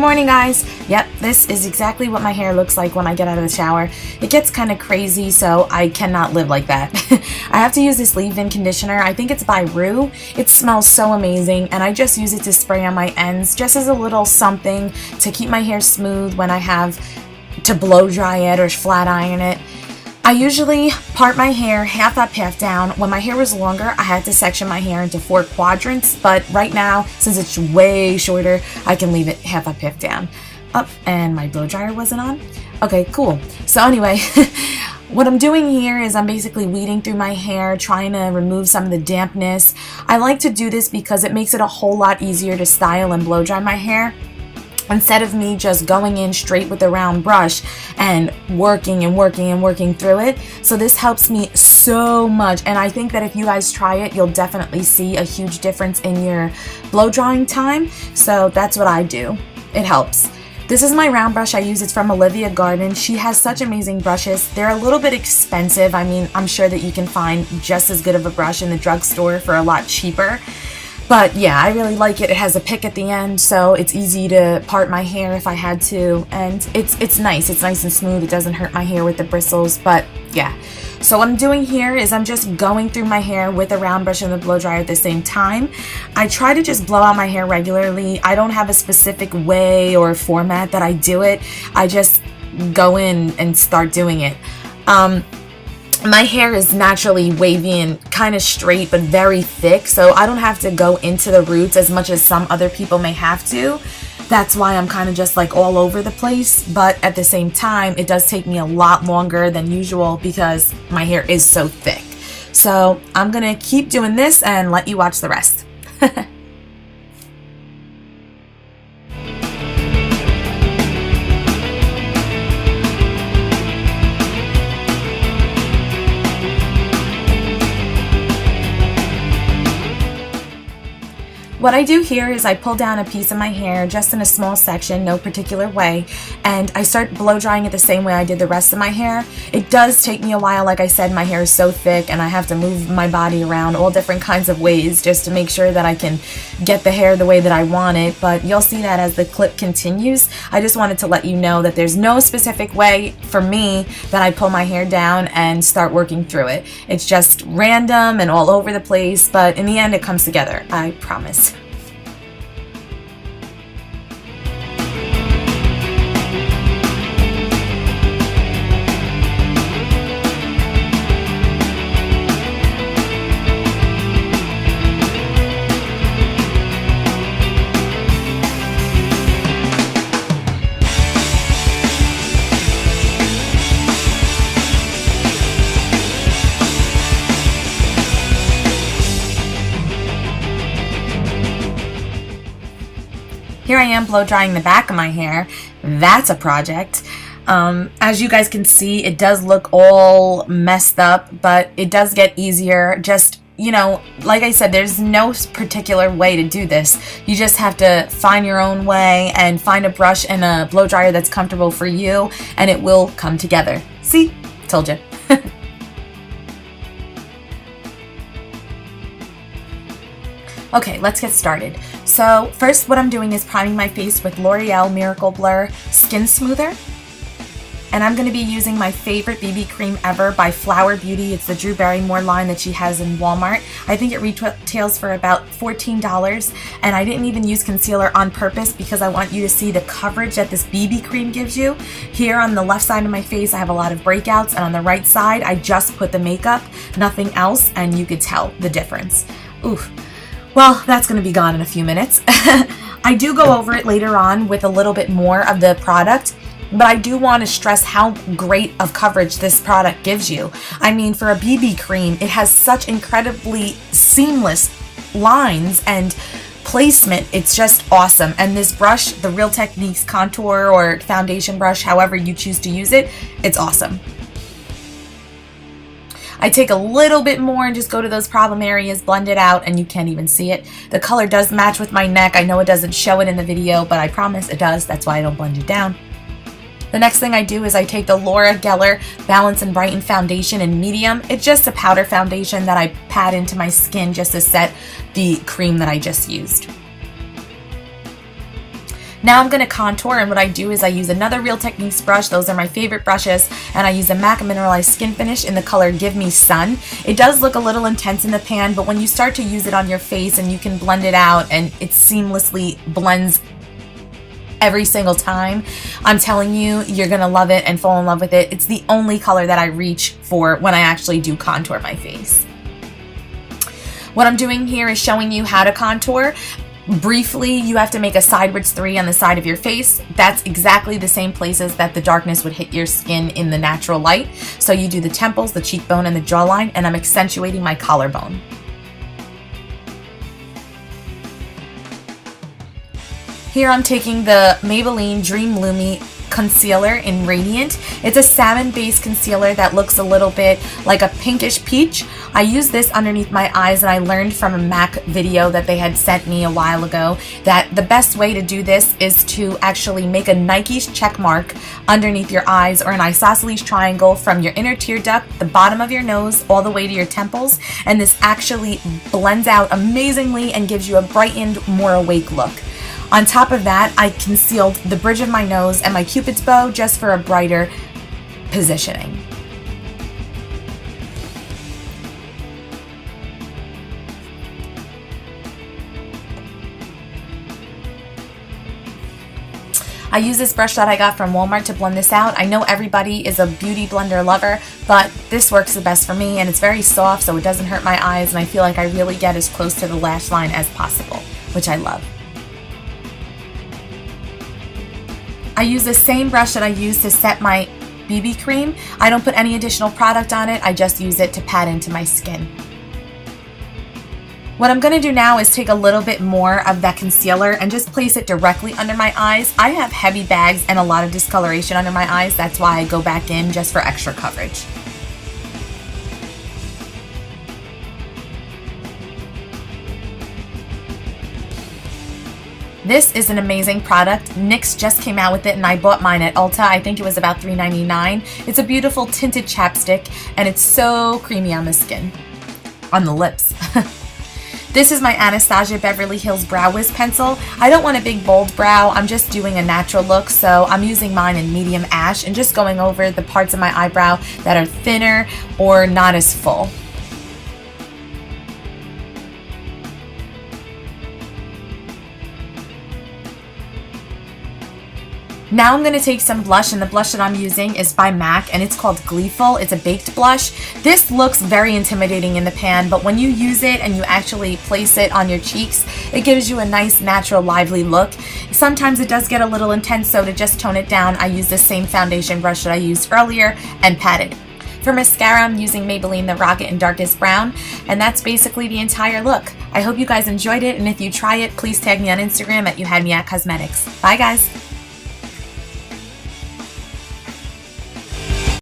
morning, guys. Yep, this is exactly what my hair looks like when I get out of the shower. It gets kind of crazy, so I cannot live like that. I have to use this leave-in conditioner. I think it's by Roux. It smells so amazing, and I just use it to spray on my ends just as a little something to keep my hair smooth when I have to blow dry it or flat iron it. I usually part my hair half up, half down. When my hair was longer, I had to section my hair into 4 quadrants, but right now, since it's way shorter, I can leave it half up, half down. Up, and my blow dryer wasn't on. Okay, cool. So anyway, what I'm doing here is I'm basically weeding through my hair, trying to remove some of the dampness. I like to do this because it makes it a whole lot easier to style and blow dry my hair, instead of me just going in straight with a round brush and working through it. So this helps me so much, and I think that if you guys try it, you'll definitely see a huge difference in your blow drying time. So that's what I do. It helps. This is my round brush I use. It's from Olivia. She has such amazing brushes. They're a little bit expensive. I mean, I'm sure that you can find just as good of a brush in the drugstore for a lot cheaper. But yeah, I really like it. It has a pick at the end, so it's easy to part my hair if I had to, and it's nice. It's nice and smooth. It doesn't hurt my hair with the bristles, but yeah. So what I'm doing here is I'm just going through my hair with a round brush and the blow dryer at the same time. I try to just blow out my hair regularly. I don't have a specific way or format that I do it. I just go in and start doing it. My hair is naturally wavy and kind of straight but very thick, so I don't have to go into the roots as much as some other people may have to. That's why I'm kind of just like all over the place, but at the same time, it does take me a lot longer than usual because my hair is so thick. So I'm gonna keep doing this and let you watch the rest. What I do here is I pull down a piece of my hair just in a small section, no particular way, and I start blow drying it the same way I did the rest of my hair. It does take me a while. Like I said, my hair is so thick and I have to move my body around all different kinds of ways just to make sure that I can get the hair the way that I want it, but you'll see that as the clip continues. I just wanted to let you know that there's no specific way for me that I pull my hair down and start working through it. It's just random and all over the place, but in the end it comes together, I promise. Here I am blow drying the back of my hair. That's a project. As you guys can see, it does look all messed up, but it does get easier. Just, you know, like I said, there's no particular way to do this. You just have to find your own way and find a brush and a blow dryer that's comfortable for you, and it will come together. See? Told you. Okay, let's get started. So first what I'm doing is priming my face with L'Oreal Miracle Blur Skin Smoother. And I'm going to be using my favorite BB cream ever by Flower Beauty. It's the Drew Barrymore line that she has in Walmart. I think it retails for about $14. And I didn't even use concealer on purpose because I want you to see the coverage that this BB cream gives you. Here on the left side of my face, I have a lot of breakouts. And on the right side, I just put the makeup, nothing else. And you could tell the difference. Oof. Well, that's going to be gone in a few minutes. I do go over it later on with a little bit more of the product, but I do want to stress how great of coverage this product gives you. I mean, for a BB cream, it has such incredibly seamless lines and placement. It's just awesome. And this brush, the Real Techniques contour or foundation brush, however you choose to use it, it's awesome. I take a little bit more and just go to those problem areas, blend it out, and you can't even see it. The color does match with my neck. I know it doesn't show it in the video, but I promise it does. That's why I don't blend it down. The next thing I do is I take the Laura Geller Balance and Brighten foundation in medium. It's just a powder foundation that I pat into my skin just to set the cream that I just used. Now I'm going to contour, and what I do is I use another Real Techniques brush. Those are my favorite brushes, and I use a MAC Mineralize Skinfinish in the color Give Me Sun. It does look a little intense in the pan, but when you start to use it on your face and you can blend it out and it seamlessly blends every single time, I'm telling you, you're going to love it and fall in love with it. It's the only color that I reach for when I actually do contour my face. What I'm doing here is showing you how to contour. Briefly, you have to make a sideways 3 on the side of your face. That's exactly the same places that the darkness would hit your skin in the natural light. So you do the temples, the cheekbone, and the jawline, and I'm accentuating my collarbone. Here I'm taking the Maybelline Dream Lumi concealer in Radiant. It's a salmon-based concealer that looks a little bit like a pinkish peach. I use this underneath my eyes, and I learned from a MAC video that they had sent me a while ago that the best way to do this is to actually make a Nike's check mark underneath your eyes, or an isosceles triangle from your inner tear duct, the bottom of your nose, all the way to your temples, and this actually blends out amazingly and gives you a brightened, more awake look. On top of that, I concealed the bridge of my nose and my Cupid's bow just for a brighter positioning. I use this brush that I got from Walmart to blend this out. I know everybody is a beauty blender lover, but this works the best for me, and it's very soft so it doesn't hurt my eyes, and I feel like I really get as close to the lash line as possible, which I love. I use the same brush that I use to set my BB cream. I don't put any additional product on it, I just use it to pat into my skin. What I'm going to do now is take a little bit more of that concealer and just place it directly under my eyes. I have heavy bags and a lot of discoloration under my eyes, that's why I go back in just for extra coverage. This is an amazing product. NYX just came out with it and I bought mine at Ulta. I think it was about $3.99. It's a beautiful tinted chapstick and it's so creamy on the skin, on the lips. This is my Anastasia Beverly Hills Brow Wiz pencil. I don't want a big bold brow, I'm just doing a natural look, so I'm using mine in medium ash and just going over the parts of my eyebrow that are thinner or not as full. Now I'm going to take some blush, and the blush that I'm using is by MAC and it's called Gleeful. It's a baked blush. This looks very intimidating in the pan, but when you use it and you actually place it on your cheeks, it gives you a nice, natural, lively look. Sometimes it does get a little intense, so to just tone it down, I use the same foundation brush that I used earlier and pat it. For mascara, I'm using Maybelline the Rocket in Darkest Brown, and that's basically the entire look. I hope you guys enjoyed it, and if you try it, please tag me on Instagram at BHCosmetics. Bye guys!